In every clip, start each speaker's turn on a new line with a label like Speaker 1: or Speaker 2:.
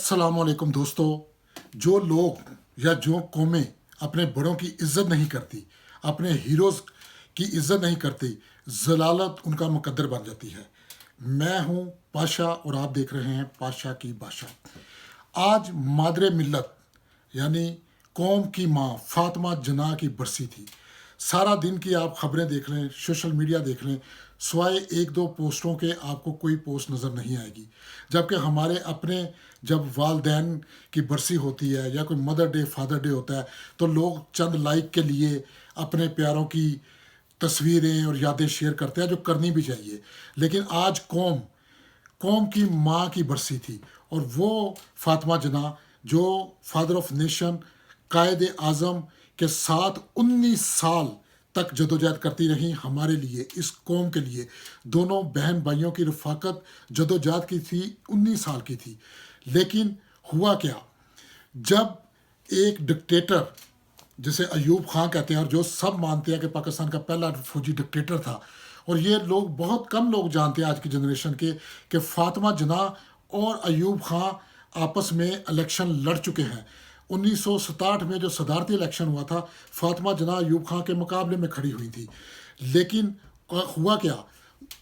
Speaker 1: अस्सलाम वालेकुम दोस्तों। जो लोग या जो कौमें अपने बड़ों की इज्जत नहीं करती, अपने हीरोज़ की इज्जत नहीं करती, ज़लालत उनका मुकद्दर बन जाती है। मैं हूँ पाशा और आप देख रहे हैं पाशा की भाषा। आज मादरे मिल्लत यानी कौम की माँ फातिमा जना की बरसी थी। सारा दिन की आप खबरें देख लें, सोशल मीडिया देख लें, सिवाय एक दो पोस्टों के आपको कोई पोस्ट नज़र नहीं आएगी। जबकि हमारे अपने जब वालदैन की बरसी होती है या कोई मदर डे फादर डे होता है तो लोग चंद लाइक के लिए अपने प्यारों की तस्वीरें और यादें शेयर करते हैं, जो करनी भी चाहिए। लेकिन आज कौम कौम की माँ की बरसी थी और वो फातिमा जना जो फादर ऑफ नेशन कायद आज़म के साथ 19 साल तक जदोजहद करती रही हमारे लिए, इस कौम के लिए। दोनों बहन भाइयों की रफाकत जदोजहद की थी, 19 साल की थी। लेकिन हुआ क्या, जब एक डिक्टेटर जिसे अयूब खां कहते हैं और जो सब मानते हैं कि पाकिस्तान का पहला फौजी डिक्टेटर था, और ये लोग बहुत कम लोग जानते हैं आज की जनरेशन के कि फातिमा जना और अयूब खां आपस में इलेक्शन लड़ चुके हैं। 1967 में जो सदारती इलेक्शन हुआ था, फातिमा जना अयूब खां के मुकाबले में खड़ी हुई थी। लेकिन हुआ क्या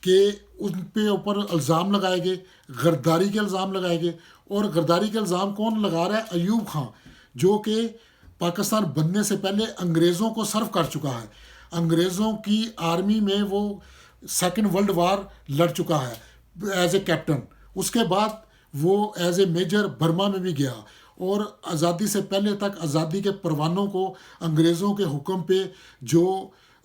Speaker 1: कि उन पे ऊपर इल्ज़ाम लगाए गए, गद्दारी के इल्ज़ाम लगाए गए। और गद्दारी के इल्ज़ाम कौन लगा रहा है? अयूब खां, जो कि पाकिस्तान बनने से पहले अंग्रेज़ों को सर्व कर चुका है। अंग्रेज़ों की आर्मी में वो सेकेंड वर्ल्ड वार लड़ चुका है एज ए कैप्टन। उसके बाद वो एज ए मेजर बर्मा में भी गया और आज़ादी से पहले तक आज़ादी के परवानों को अंग्रेज़ों के हुक्म पे जो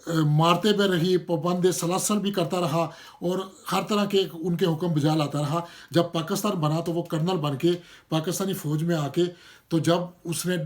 Speaker 1: मारते भी रही, पाबंद सलासल भी करता रहा और हर तरह के उनके हुक्म बजा लाता रहा। जब पाकिस्तान बना तो वो कर्नल बन के पाकिस्तानी फ़ौज में आके, तो जब उसने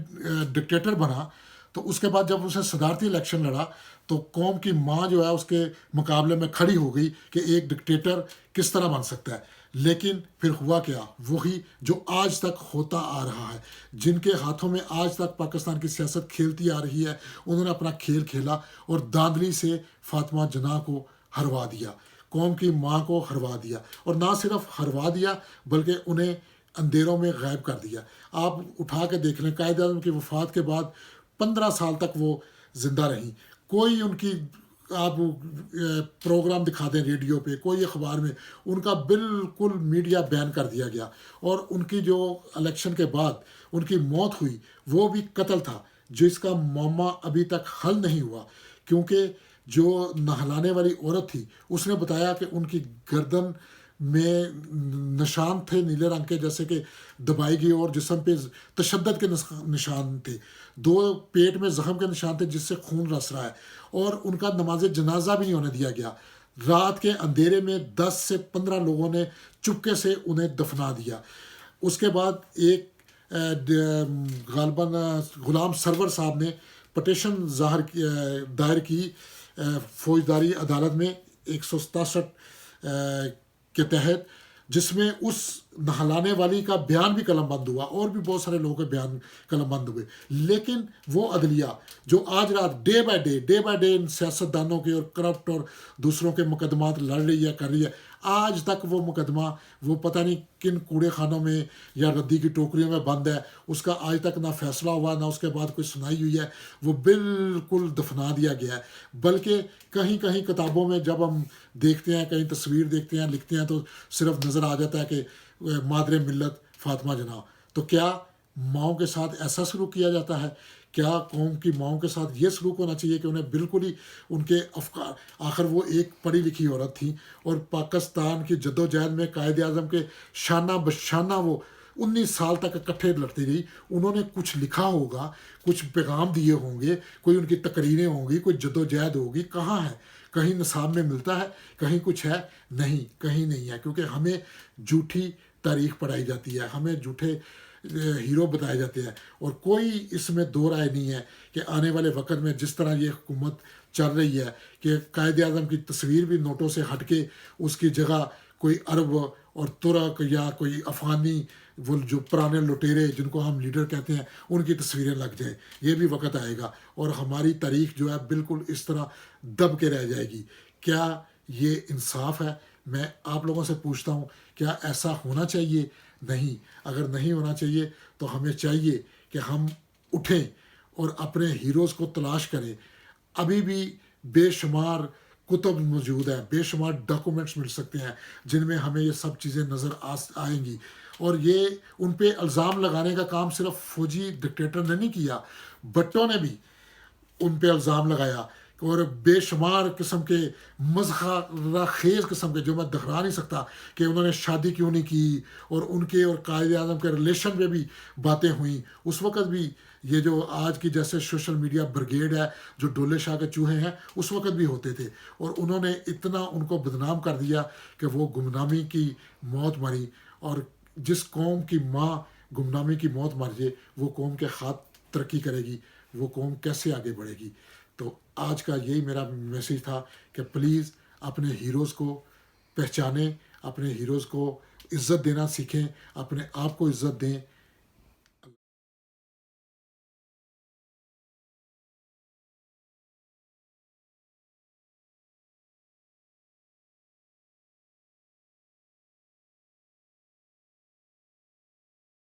Speaker 1: डिक्टेटर बना तो उसके बाद जब उसने सदारती इलेक्शन लड़ा तो कौम की माँ जो है उसके मुकाबले में खड़ी हो गई कि एक डिक्टेटर किस तरह बन सकता है। लेकिन फिर हुआ क्या, वही जो आज तक होता आ रहा है, जिनके हाथों में आज तक पाकिस्तान की सियासत खेलती आ रही है, उन्होंने अपना खेल खेला और दांधली से फातिमा जना को हरवा दिया, कौम की माँ को हरवा दिया। और ना सिर्फ हरवा दिया बल्कि उन्हें अंधेरों में गायब कर दिया। आप उठा के देख लें, कायद आज़म की वफ़ात के बाद 15 साल तक वो ज़िंदा रहीं। कोई उनकी आप प्रोग्राम दिखा दें रेडियो पे, कोई अखबार में, उनका बिल्कुल मीडिया बैन कर दिया गया। और उनकी जो इलेक्शन के बाद उनकी मौत हुई वो भी कत्ल था, जिसका मामला अभी तक हल नहीं हुआ। क्योंकि जो नहलाने वाली औरत थी उसने बताया कि उनकी गर्दन में निशान थे नीले रंग के, जैसे कि दबाई गई, और जिस्म पे तशद्दद के निशान थे, 2 पेट में ज़ख्म के निशान थे जिससे खून रस रहा है। और उनका नमाज जनाजा भी नहीं होने दिया गया। रात के अंधेरे में 10 से 15 लोगों ने चुपके से उन्हें दफना दिया। उसके बाद एक गालबन गुलाम सरवर साहब ने पटिशन दायर की फौजदारी अदालत में 167 के तहत, जिसमें उस नहलाने वाली का बयान भी कलमबंद हुआ और भी बहुत सारे लोगों के बयान कलमबंद हुए। लेकिन वो अदलिया जो आज रात डे बाय डे इन सियासतदानों के और करप्ट और दूसरों के मुकदमात लड़ रही है, कर रही है, आज तक वो मुकदमा वो पता नहीं किन कूड़े खानों में या रद्दी की टोकरियों में बंद है। उसका आज तक ना फैसला हुआ, ना उसके बाद कोई सुनाई हुई है, वो बिल्कुल दफना दिया गया है। बल्कि कहीं कहीं किताबों में जब हम देखते हैं, कहीं तस्वीर देखते हैं, लिखते हैं, तो सिर्फ नज़र आ जाता है कि मादरे मिल्लत फातिमा जना। तो क्या माओं के साथ ऐसा सलूक किया जाता है? क्या कौम की माओं के साथ ये सलूक होना चाहिए कि उन्हें बिल्कुल ही उनके अफकार, आखिर वो एक पढ़ी लिखी औरत थी और पाकिस्तान की जद्दोजहद में कायद आज़म के शाना बशाना वो 19 साल तक इकट्ठे लड़ती रही। उन्होंने कुछ लिखा होगा, कुछ पैगाम दिए होंगे, कोई उनकी तकरीरें होंगी, कोई जद्दोजहद होगी, कहाँ है? कहीं निसाब में मिलता है, कहीं कुछ है? नहीं, कहीं नहीं है। क्योंकि हमें झूठी तारीख पढ़ाई जाती है, हमें झूठे हीरो बताए जाते हैं। और कोई इसमें दो राय नहीं है कि आने वाले वक्त में जिस तरह ये हुकूमत चल रही है कि कायद आज़म की तस्वीर भी नोटों से हट के उसकी जगह कोई अरब और तुर्क या कोई अफ़गानी, वो जो पुराने लुटेरे जिनको हम लीडर कहते हैं, उनकी तस्वीरें लग जाएं। ये भी वक्त आएगा और हमारी तारीख जो है बिल्कुल इस तरह दब के रह जाएगी। क्या ये इंसाफ है? मैं आप लोगों से पूछता हूँ, क्या ऐसा होना चाहिए? نہیں. اگر نہیں ہونا چاہیے تو ہمیں چاہیے کہ ہم اٹھیں اور اپنے ہیروز کو تلاش کریں. ابھی بھی بے شمار کتب موجود ہیں, بے شمار ڈاکومنٹس مل سکتے ہیں جن میں ہمیں یہ سب چیزیں نظر آئیں گی. اور یہ ان پہ الزام لگانے کا کام صرف فوجی ڈکٹیٹر نے نہیں کیا, بٹوں نے بھی ان پہ الزام لگایا, اور بے شمار قسم کے مذخرہ خیز قسم کے, جو میں دہرا نہیں سکتا, کہ انہوں نے شادی کیوں نہیں کی, اور ان کے اور قائد اعظم کے ریلیشن میں بھی باتیں ہوئیں. اس وقت بھی یہ جو آج کی جیسے سوشل میڈیا بریگیڈ ہے, جو ڈولے شاہ کے چوہے ہیں, اس وقت بھی ہوتے تھے, اور انہوں نے اتنا ان کو بدنام کر دیا کہ وہ گمنامی کی موت مری. اور جس قوم کی ماں گمنامی کی موت مر جائے, وہ قوم کے ہاتھ ترقی کرے گی, وہ قوم کیسے آگے بڑھے گی. تو آج کا یہی میرا میسیج تھا کہ پلیز اپنے ہیروز کو پہچانیں, اپنے ہیروز کو عزت دینا سیکھیں, اپنے آپ کو عزت دیں,